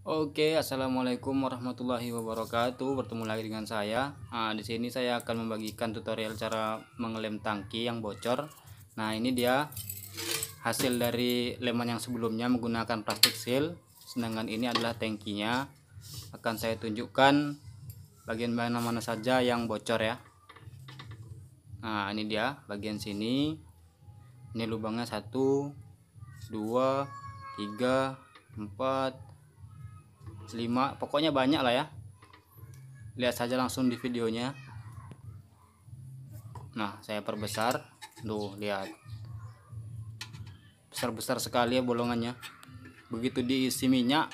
Oke, assalamualaikum warahmatullahi wabarakatuh. Bertemu lagi dengan saya. Di sini saya akan membagikan tutorial cara mengelem tangki yang bocor. Nah, ini dia hasil dari leman yang sebelumnya menggunakan plastik seal. Sedangkan ini adalah tangkinya. Akan saya tunjukkan bagian mana-mana saja yang bocor ya. Nah, ini dia bagian sini. Ini lubangnya 1, 2, 3, 4, 5, pokoknya banyak lah ya. Lihat saja langsung di videonya. Nah, saya perbesar. Tuh, lihat. Besar-besar sekali ya bolongannya. Begitu diisi minyak,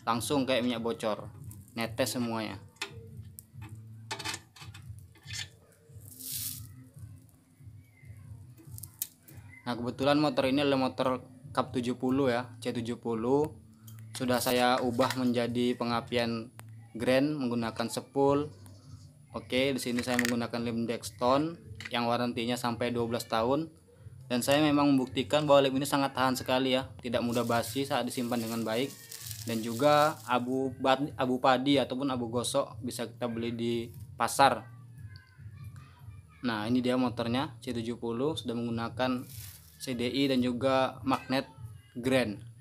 langsung kayak minyak bocor. Netes semuanya. Nah, kebetulan motor ini adalah motor Cup 70 ya, C70. Sudah saya ubah menjadi pengapian grand menggunakan spool. Oke, di sini saya menggunakan lem Dexton yang warantinya sampai 12 tahun. Dan saya memang membuktikan bahwa lem ini sangat tahan sekali ya, tidak mudah basi saat disimpan dengan baik. Dan juga abu padi ataupun abu gosok bisa kita beli di pasar. Nah, ini dia motornya C70, sudah menggunakan CDI dan juga magnet grand.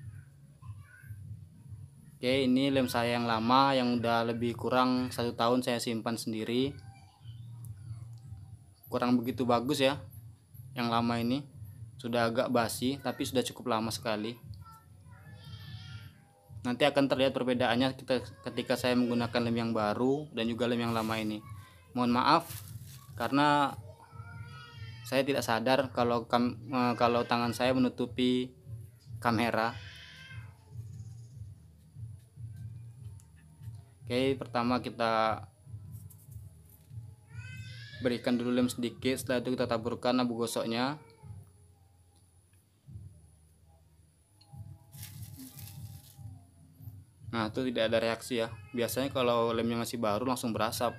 Oke, ini lem saya yang lama yang udah lebih kurang 1 tahun saya simpan sendiri. Kurang begitu bagus ya. Yang lama ini sudah agak basi, tapi sudah cukup lama sekali. Nanti akan terlihat perbedaannya ketika saya menggunakan lem yang baru dan juga lem yang lama ini. Mohon maaf karena saya tidak sadar kalau tangan saya menutupi kamera. Oke, pertama kita berikan dulu lem sedikit, setelah itu kita taburkan abu gosoknya. Nah, itu tidak ada reaksi ya. Biasanya kalau lemnya masih baru langsung berasap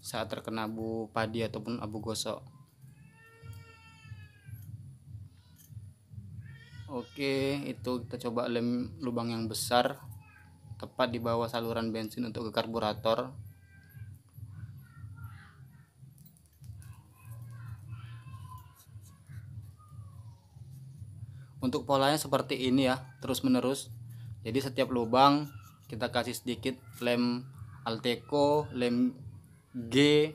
saat terkena abu padi ataupun abu gosok. Oke, itu kita coba lem lubang yang besar tepat di bawah saluran bensin untuk ke karburator. Untuk polanya seperti ini ya, terus menerus. Jadi setiap lubang kita kasih sedikit lem Alteco, lem G,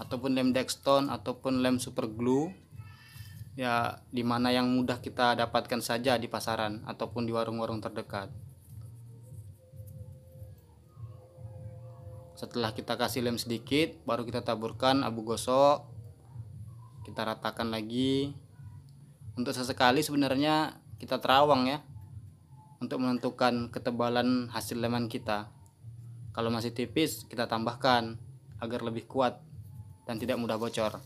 ataupun lem Dexton, ataupun lem super glue ya, dimana yang mudah kita dapatkan saja di pasaran ataupun di warung-warung terdekat. Setelah kita kasih lem sedikit, baru kita taburkan abu gosok, kita ratakan lagi. Untuk sesekali sebenarnya kita terawang ya, untuk menentukan ketebalan hasil leman kita. Kalau masih tipis, kita tambahkan agar lebih kuat dan tidak mudah bocor.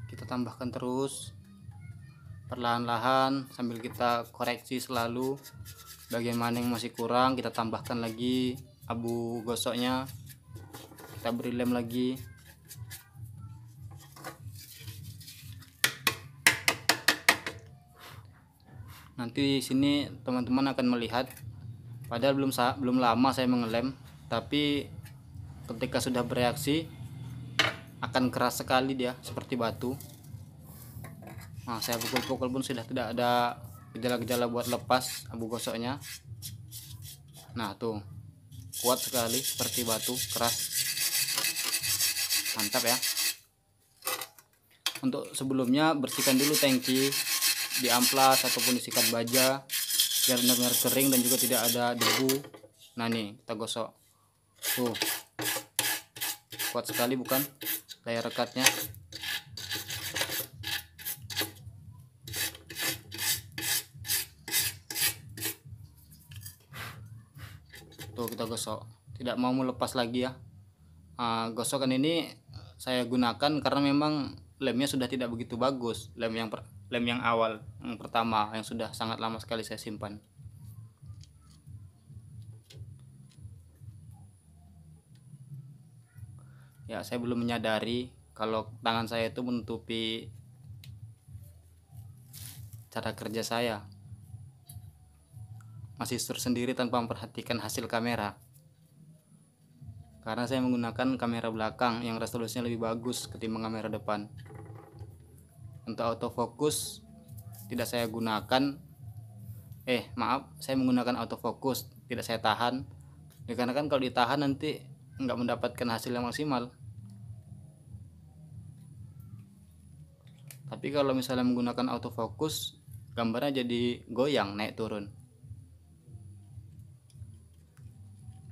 Kita tambahkan terus perlahan-lahan sambil kita koreksi selalu. Bagian mana yang masih kurang, kita tambahkan lagi abu gosoknya, kita beri lem lagi. Nanti di sini teman-teman akan melihat, padahal belum lama saya mengelem, tapi ketika sudah bereaksi akan keras sekali dia, seperti batu. Nah, saya pukul-pukul pun sudah tidak ada gejala-gejala buat lepas abu gosoknya. Nah, tuh kuat sekali seperti batu, keras, mantap ya. Untuk sebelumnya bersihkan dulu tangki di amplas ataupun disikat baja biar benar-benar kering dan juga tidak ada debu. Nah, nih kita gosok, tuh kuat sekali bukan daya rekatnya. Tuh kita gosok, tidak mau melepas lagi ya. Gosokan ini saya gunakan karena memang lemnya sudah tidak begitu bagus. Lem yang awal, yang pertama, yang sudah sangat lama sekali saya simpan. Ya, saya belum menyadari kalau tangan saya itu menutupi cara kerja saya. Masih tersendiri tanpa memperhatikan hasil kamera. Karena saya menggunakan kamera belakang yang resolusinya lebih bagus ketimbang kamera depan. Untuk autofocus tidak saya gunakan. Saya menggunakan autofocus, tidak saya tahan. Dikarenakan kalau ditahan nanti nggak mendapatkan hasil yang maksimal. Tapi kalau misalnya menggunakan autofocus, gambarnya jadi goyang naik turun.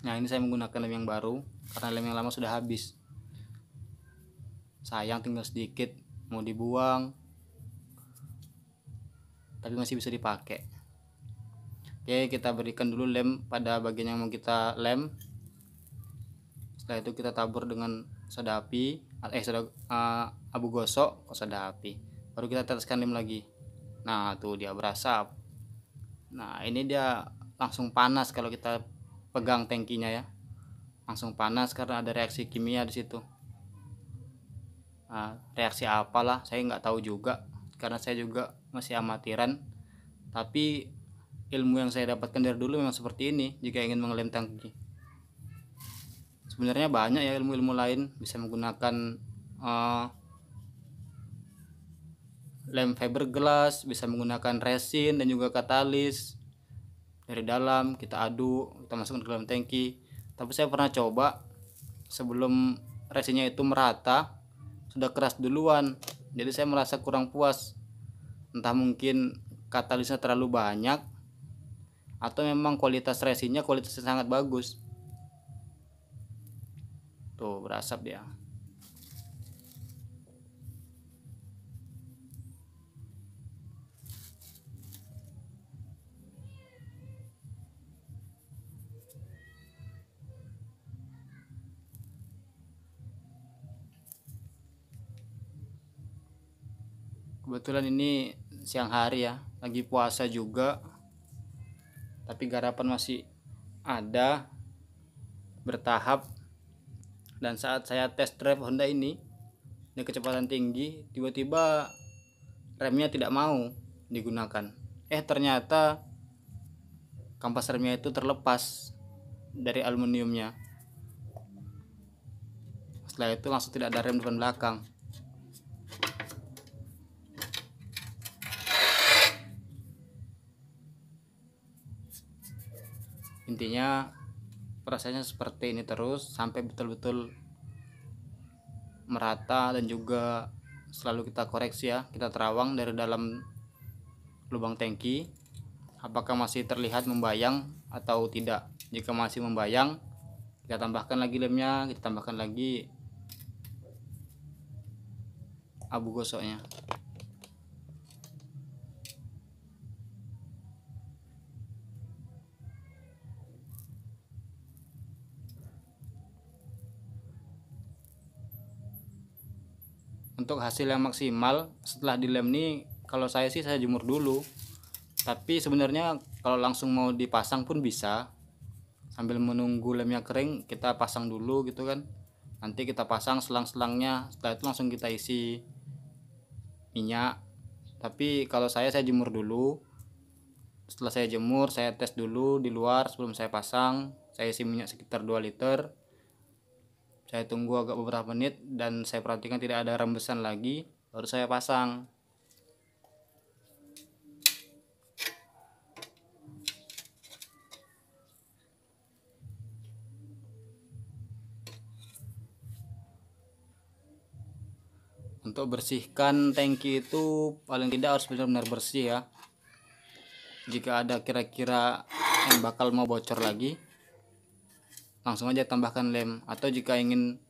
Nah, ini saya menggunakan lem yang baru karena lem yang lama sudah habis. Sayang, tinggal sedikit, mau dibuang, tapi masih bisa dipakai. Oke, kita berikan dulu lem pada bagian yang mau kita lem. Setelah itu kita tabur dengan soda api, abu gosok, soda api. Baru kita teteskan lem lagi. Nah, tuh dia berasap. Nah, ini dia langsung panas kalau kita pegang tangkinya ya. Langsung panas karena ada reaksi kimia di situ. Nah, reaksi apalah saya nggak tahu juga karena saya juga masih amatiran. Tapi ilmu yang saya dapatkan dari dulu memang seperti ini jika ingin mengelem tangki. Sebenarnya banyak ya ilmu-ilmu lain, bisa menggunakan lem fiberglass, bisa menggunakan resin dan juga katalis. Dari dalam kita aduk, kita masukkan ke dalam tangki. Tapi saya pernah coba sebelum resinnya itu merata sudah keras duluan, jadi saya merasa kurang puas. Entah mungkin katalisnya terlalu banyak atau memang kualitas resinnya kualitasnya sangat bagus. Tuh berasap dia. Kebetulan ini siang hari ya, lagi puasa juga, tapi garapan masih ada bertahap. Dan saat saya test drive Honda ini dengan kecepatan tinggi, tiba-tiba remnya tidak mau digunakan. Ternyata kampas remnya itu terlepas dari aluminiumnya. Setelah itu langsung tidak ada rem depan belakang. Intinya prosesnya seperti ini terus sampai betul-betul merata, dan juga selalu kita koreksi ya, kita terawang dari dalam lubang tangki apakah masih terlihat membayang atau tidak. Jika masih membayang, kita tambahkan lagi lemnya, kita tambahkan lagi abu gosoknya. Untuk hasil yang maksimal setelah dilem nih, kalau saya sih saya jemur dulu. Tapi sebenarnya kalau langsung mau dipasang pun bisa, sambil menunggu lemnya kering kita pasang dulu gitu kan. Nanti kita pasang selang-selangnya, setelah itu langsung kita isi minyak. Tapi kalau saya jemur dulu. Setelah saya jemur, saya tes dulu di luar sebelum saya pasang. Saya isi minyak sekitar 2 liter. Saya tunggu agak beberapa menit dan saya perhatikan tidak ada rembesan lagi, baru saya pasang. Untuk bersihkan tangki itu paling tidak harus benar-benar bersih ya. Jika ada kira-kira yang bakal mau bocor lagi, langsung aja tambahkan lem. Atau jika ingin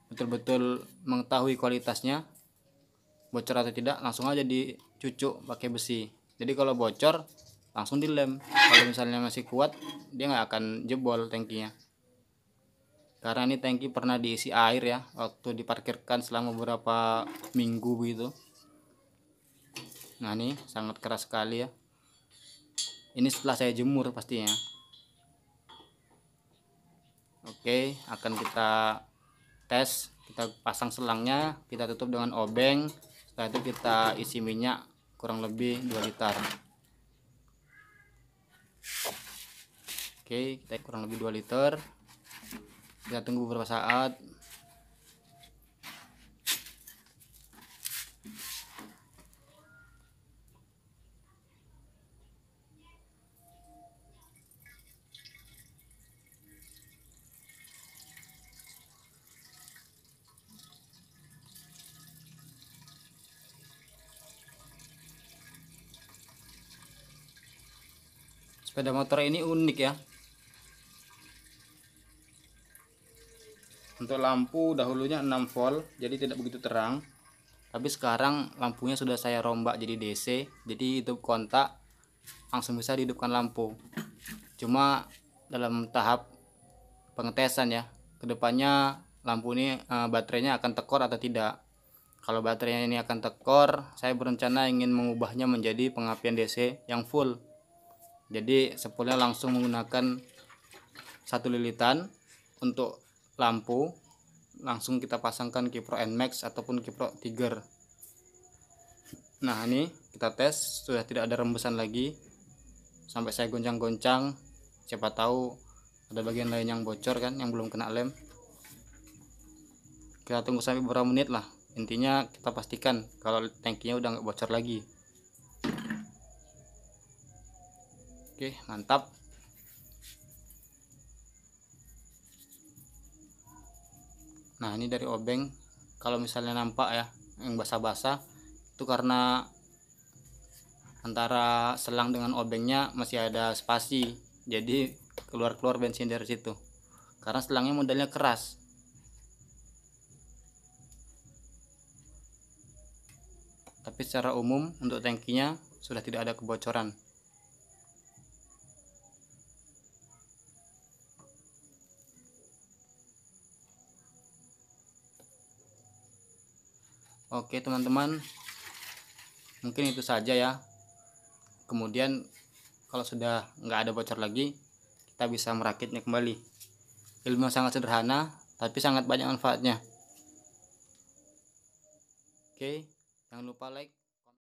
betul-betul mengetahui kualitasnya bocor atau tidak, langsung aja dicucuk pakai besi. Jadi kalau bocor langsung dilem, kalau misalnya masih kuat dia nggak akan jebol tangkinya. karena ini tangki pernah diisi air ya waktu diparkirkan selama beberapa minggu begitu. Nah ini sangat keras sekali ya, ini setelah saya jemur pastinya. Oke, akan kita tes, kita pasang selangnya, kita tutup dengan obeng. Setelah itu kita isi minyak kurang lebih 2 liter. Oke, kita kurang lebih 2 liter. Kita tunggu beberapa saat. Sepeda motor ini unik ya. Untuk lampu dahulunya 6 volt, jadi tidak begitu terang. Tapi sekarang lampunya sudah saya rombak jadi DC, jadi hidup kontak langsung bisa dihidupkan lampu. Cuma dalam tahap pengetesan ya, kedepannya lampu ini baterainya akan tekor atau tidak. Kalau baterainya ini akan tekor, saya berencana ingin mengubahnya menjadi pengapian DC yang full. Jadi spoolnya langsung menggunakan 1 lilitan. Untuk lampu langsung kita pasangkan Kipro NMAX ataupun Kipro Tiger. Nah ini kita tes, sudah tidak ada rembesan lagi. Sampai saya goncang-goncang, siapa tahu ada bagian lain yang bocor kan, yang belum kena lem. Kita tunggu sampai beberapa menit lah, intinya kita pastikan kalau tangkinya udah nggak bocor lagi. Oke, mantap. Nah ini dari obeng, kalau misalnya nampak ya yang basah-basah itu karena antara selang dengan obengnya masih ada spasi, jadi keluar-keluar bensin dari situ karena selangnya modelnya keras. Tapi secara umum untuk tangkinya sudah tidak ada kebocoran. Oke teman-teman, mungkin itu saja ya. Kemudian kalau sudah nggak ada bocor lagi, kita bisa merakitnya kembali. Ilmu yang sangat sederhana tapi sangat banyak manfaatnya. Oke, jangan lupa like,